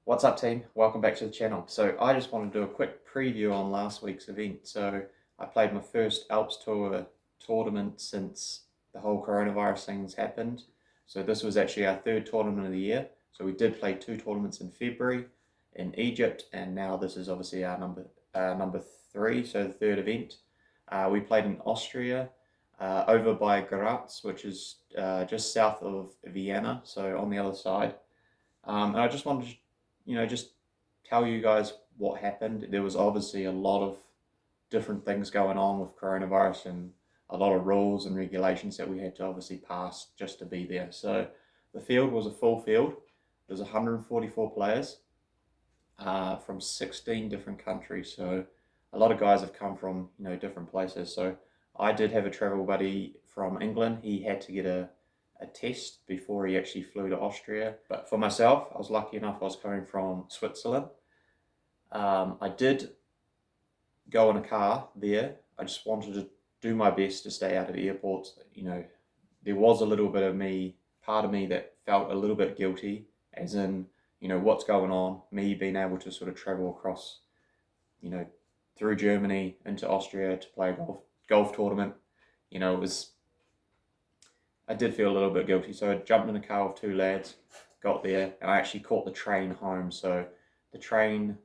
What's up, team? Welcome back to the channel. So I just want to do a quick preview on last week's event. So I played my first AlpsTour tournament since the whole coronavirus thing's happened. So this was actually our third tournament of the year. So we did play two tournaments in February in Egypt, and now this is obviously our number three, so the third event. We played in Austria, over by Graz, which is just south of Vienna, so on the other side. And I just wanted to, just tell you guys what happened. There was obviously a lot of different things going on with coronavirus and a lot of rules and regulations that we had to obviously pass just to be there. So the field was a full field. There's 144 players from 16 different countries. So a lot of guys have come from different places. So I did have a travel buddy from England. He had to get a test before he actually flew to Austria. But for myself, I was lucky enough, I was coming from Switzerland. I did go in a car there. I just wanted to do my best to stay out of airports. There was a little bit of part of me that felt a little bit guilty, as in, what's going on, me being able to sort of travel across, through Germany into Austria to play a golf tournament. I did feel a little bit guilty, so I jumped in a car with two lads, got there, and I actually caught the train home. So the train,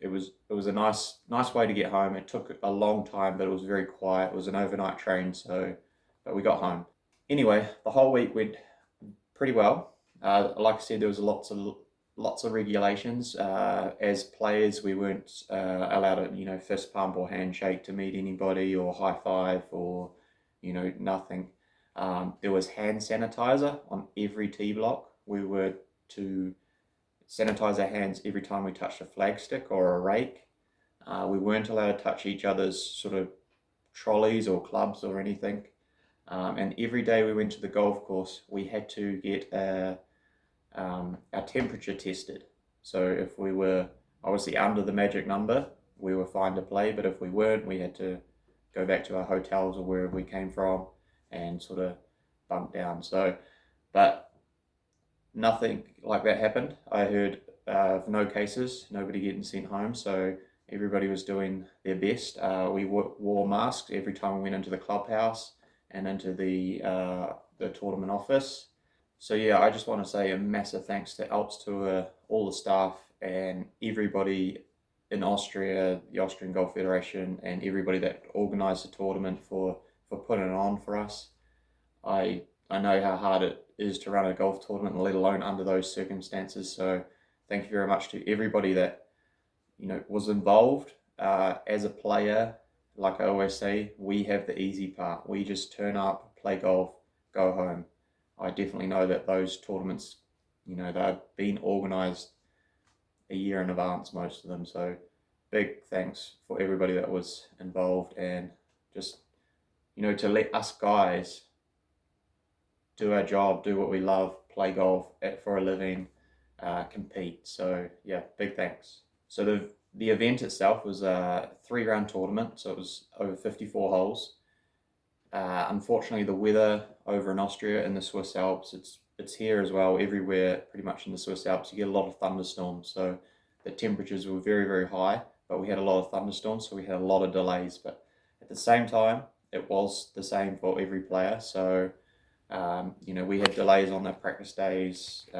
it was a nice way to get home. It took a long time, but it was very quiet. It was an overnight train, but we got home. Anyway, the whole week went pretty well. Like I said, there was lots of regulations. As players, we weren't allowed to fist pump or handshake to meet anybody or high five or nothing. There was hand sanitizer on every tee block. We were to sanitize our hands every time we touched a flagstick or a rake. We weren't allowed to touch each other's sort of trolleys or clubs or anything. And every day we went to the golf course, we had to get our temperature tested. So if we were obviously under the magic number, we were fine to play. But if we weren't, we had to go back to our hotels or wherever we came from and sort of bunk down. So, but nothing like that happened. I heard of no cases, nobody getting sent home. So everybody was doing their best. We wore masks every time we went into the clubhouse and into the tournament office. So yeah, I just want to say a massive thanks to AlpsTour, all the staff, and everybody in Austria, the Austrian Golf Federation, and everybody that organised the tournament for putting it on for us. I know how hard it is to run a golf tournament, let alone under those circumstances. So thank you very much to everybody that was involved. As a player, like I always say, we have the easy part. We just turn up, play golf, go home. I definitely know that those tournaments, they've been organised a year in advance, most of them. So big thanks for everybody that was involved, and just to let us guys do our job, do what we love, play golf for a living, compete. So yeah, big thanks. So the event itself was a 3-round tournament, so it was over 54 holes. Unfortunately, the weather over in Austria in the Swiss Alps, it's here as well, everywhere pretty much in the Swiss Alps, you get a lot of thunderstorms. So the temperatures were very, very high, but we had a lot of thunderstorms, so we had a lot of delays. But at the same time, it was the same for every player. So, we had delays on the practice days.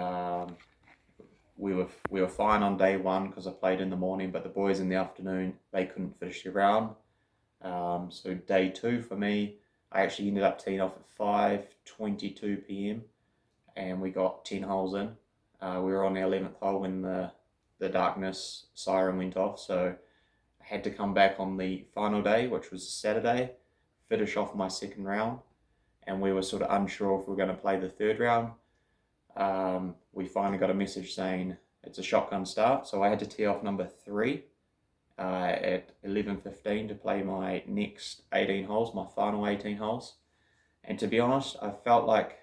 We were fine on day one because I played in the morning, but the boys in the afternoon, they couldn't finish the round. So day two for me, I actually ended up teeing off at 5:22 p.m. and we got 10 holes in. We were on the 11th hole when the darkness siren went off, so I had to come back on the final day, which was Saturday, finish off my second round, and we were sort of unsure if we were going to play the third round. We finally got a message saying it's a shotgun start, so I had to tee off number 3 at 11:15 to play my next 18 holes, my final 18 holes. And to be honest, I felt like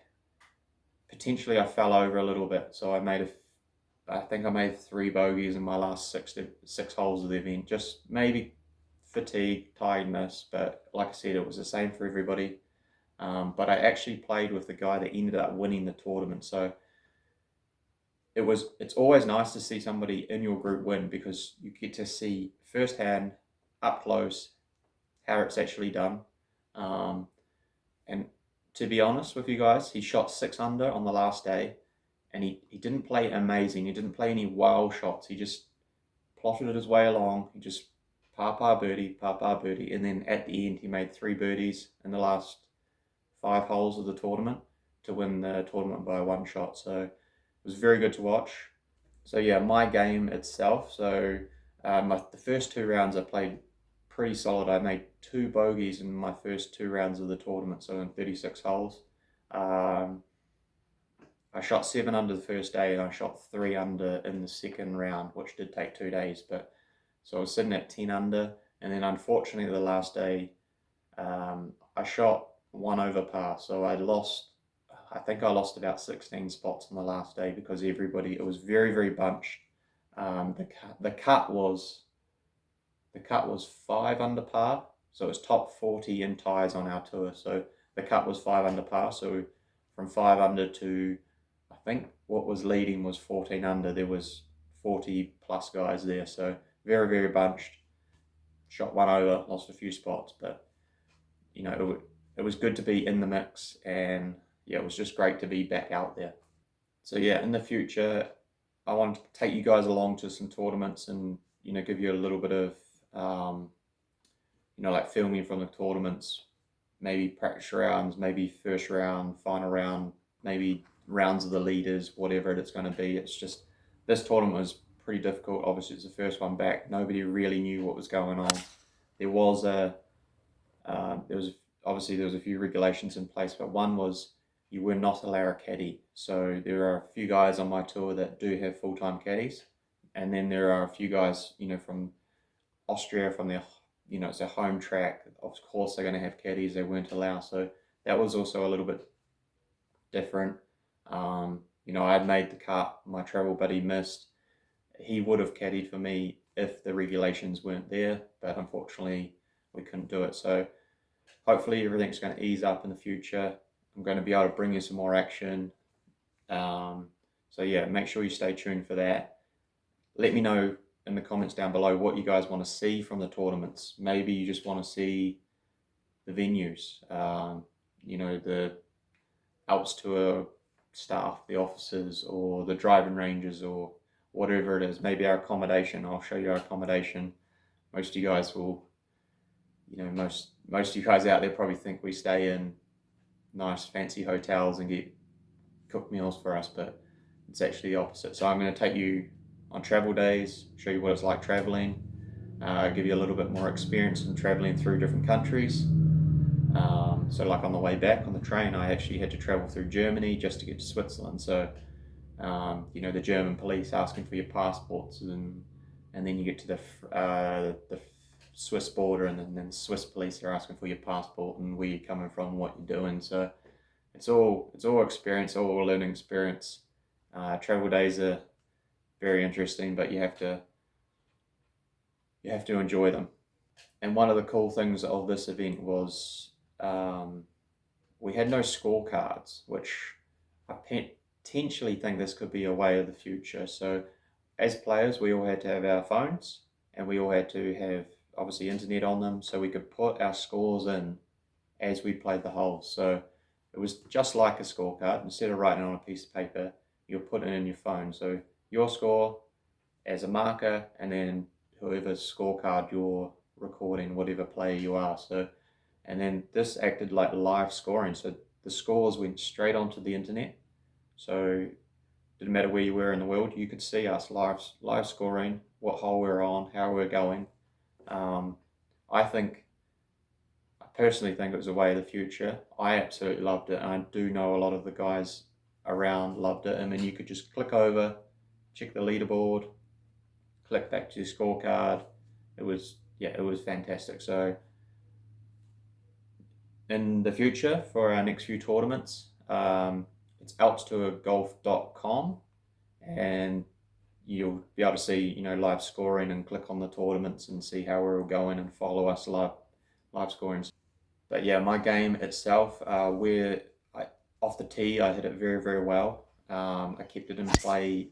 potentially I fell over a little bit, so I think I made 3 bogeys in my last six holes of the event. Just maybe fatigue, tiredness, but like I said, it was the same for everybody. But I actually played with the guy that ended up winning the tournament. So it's always nice to see somebody in your group win because you get to see firsthand, up close, how it's actually done. Um, and to be honest with you guys, he shot 6 under on the last day, and he didn't play amazing. He didn't play any wild shots. He just plotted his way along. He just par birdie, and then at the end he made 3 birdies in the last 5 holes of the tournament to win the tournament by 1 shot. So it was very good to watch. So yeah, my game itself. So the first 2 rounds I played pretty solid. I made 2 bogeys in my first 2 rounds of the tournament, so in 36 holes. Um, I shot 7 under the first day, and I shot 3 under in the second round, which did take 2 days. But so I was sitting at 10 under, and then unfortunately the last day, I shot 1 over par. So I lost. I think I lost about 16 spots on the last day because it was very, very bunched. The cut was 5 under par, so it was top 40 in ties on our tour. So the cut was 5 under par. So from 5 under to, I think what was leading was 14 under. There was 40 plus guys there, so very, very bunched. Shot 1 over, lost a few spots, but it was good to be in the mix, and yeah, it was just great to be back out there. So yeah, in the future, I want to take you guys along to some tournaments and give you a little bit of like filming from the tournaments, maybe practice rounds, maybe first round, final round, maybe rounds of the leaders, whatever it's going to be. It's just this tournament was pretty difficult. Obviously, it's the first one back. Nobody really knew what was going on. There was a few regulations in place, but one was you were not allowed a caddy. So there are a few guys on my tour that do have full-time caddies, and then there are a few guys, from Austria, from their, it's their home track. Of course, they're going to have caddies. They weren't allowed, so that was also a little bit different. I had made the cut. My travel buddy missed. He would have caddied for me if the regulations weren't there, but unfortunately, we couldn't do it. So hopefully everything's going to ease up in the future. I'm going to be able to bring you some more action. So yeah, make sure you stay tuned for that. Let me know in the comments down below what you guys want to see from the tournaments. Maybe you just want to see the venues, the AlpsTour staff, the officers, or the driving ranges, or whatever it is. Maybe our accommodation. I'll show you our accommodation. Most of you guys will, most of you guys out there probably think we stay in nice fancy hotels and get cooked meals for us, but it's actually the opposite. So I'm going to take you on travel days, show you what it's like traveling, give you a little bit more experience in traveling through different countries. So like on the way back on the train, I actually had to travel through Germany just to get to Switzerland. So, the German police asking for your passports, and then you get to the Swiss border, and then the Swiss police are asking for your passport and where you're coming from, what you're doing. So it's all experience, all learning experience. Travel days are very interesting, but you have to enjoy them. And one of the cool things of this event was we had no scorecards, which I potentially think this could be a way of the future. So as players, we all had to have our phones, and we all had to have obviously internet on them, so we could put our scores in as we played the holes. So it was just like a scorecard. Instead of writing on a piece of paper, you'll put it in your phone. So your score as a marker, and then whoever's scorecard you're recording, whatever player you are. So, and then this acted like live scoring. So the scores went straight onto the internet. So didn't matter where you were in the world, you could see us live scoring, what hole we're on, how we're going. I personally think it was a way of the future. I absolutely loved it, and I do know a lot of the guys around loved it. I mean, you could just click over, check the leaderboard, click back to your scorecard. It was fantastic. So in the future, for our next few tournaments, it's AlpsTourGolf.com, and you'll be able to see live scoring and click on the tournaments and see how we're all going and follow us live scoring. But yeah, my game itself, off the tee, I hit it very, very well. I kept it in play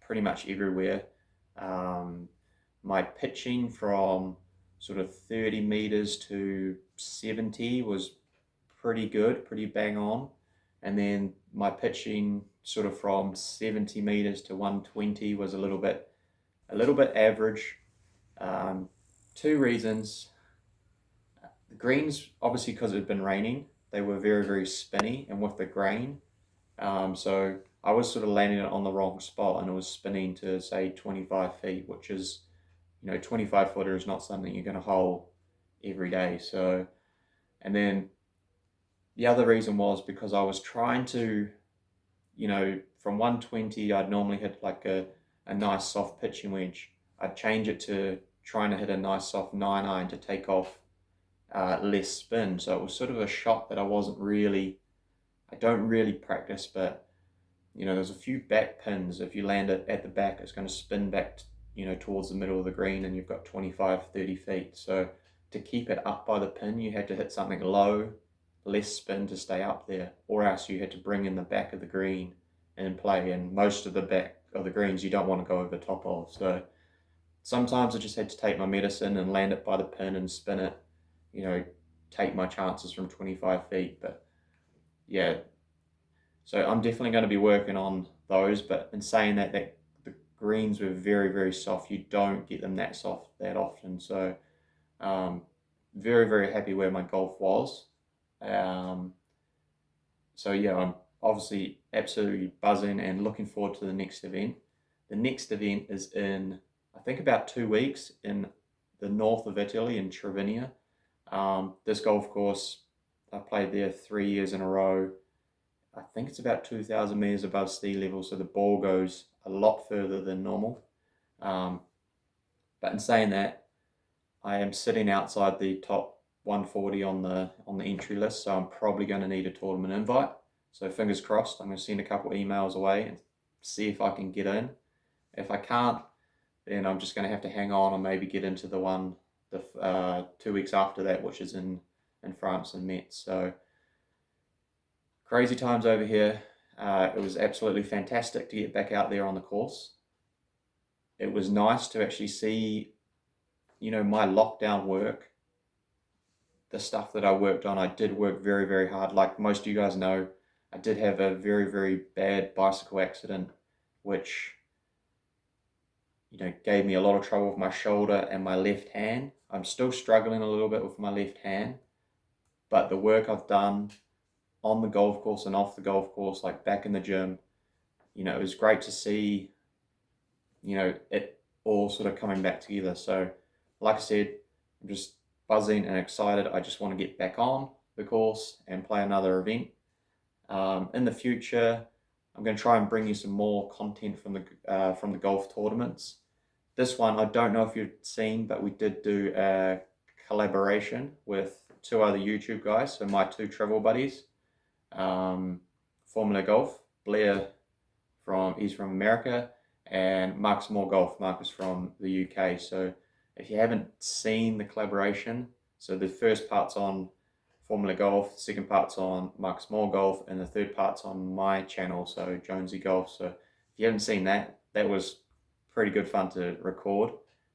pretty much everywhere. My pitching from sort of 30 meters to 70 was pretty good, pretty bang on. And then my pitching sort of from 70 meters to 120 was a little bit average. Um, Two reasons. The greens, obviously because it had been raining, they were very, very spinny, and with the grain, so I was sort of landing it on the wrong spot, and it was spinning to say 25 feet, which is, 25 footer is not something you're going to hole every day. So, and then the other reason was because I was trying to, from 120, I'd normally hit like a nice soft pitching wedge. I'd change it to trying to hit a nice soft 9-iron to take off less spin. So it was sort of a shot that I don't really practice, but there's a few back pins. If you land it at the back, it's going to spin back, towards the middle of the green, and you've got 25, 30 feet. So to keep it up by the pin, you had to hit something low, less spin to stay up there, or else you had to bring in the back of the green and play. And most of the back of the greens you don't want to go over top of. So sometimes I just had to take my medicine and land it by the pin and spin it, take my chances from 25 feet. But yeah, so I'm definitely going to be working on those. But in saying that, the greens were very, very soft. You don't get them that soft that often. So very, very happy where my golf was. So yeah, I'm obviously absolutely buzzing and looking forward to the next event. The next event is in, I think, about 2 weeks in the north of Italy, in Trevinia. This golf course, I played there 3 years in a row. I think it's about 2,000 meters above sea level, so the ball goes a lot further than normal. But in saying that, I am sitting outside the top 140 on the entry list, so I'm probably going to need a tournament invite. So fingers crossed. I'm going to send a couple emails away and see if I can get in. If I can't, then I'm just going to have to hang on and maybe get into the 2 weeks after that, which is in France and Metz. So crazy times over here. It was absolutely fantastic to get back out there on the course. It was nice to actually see, my lockdown work, the stuff that I worked on. I did work very, very hard. Like most of you guys know, I did have a very, very bad bicycle accident, which, gave me a lot of trouble with my shoulder and my left hand. I'm still struggling a little bit with my left hand, but the work I've done on the golf course and off the golf course, like back in the gym, it was great to see, it all sort of coming back together. So like I said, I'm just buzzing and excited. I just want to get back on the course and play another event. In the future, I'm going to try and bring you some more content from the golf tournaments. This one, I don't know if you've seen, but we did do a collaboration with 2 other YouTube guys, so my 2 travel buddies. Formula Golf, Blair he's from America, and Mark's More Golf, Mark is from the UK. So if you haven't seen the collaboration, so the first part's on Formula Golf, the second part's on Mark's More Golf, and the third part's on my channel, so Jonesy Golf. So if you haven't seen that, that was pretty good fun to record.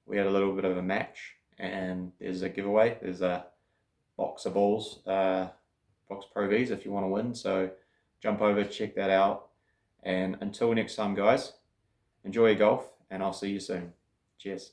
We had a little bit of a match, and there's a giveaway. There's a box of balls, box Pro Vs if you want to win. So jump over, check that out. And until next time, guys, enjoy your golf, and I'll see you soon. Cheers.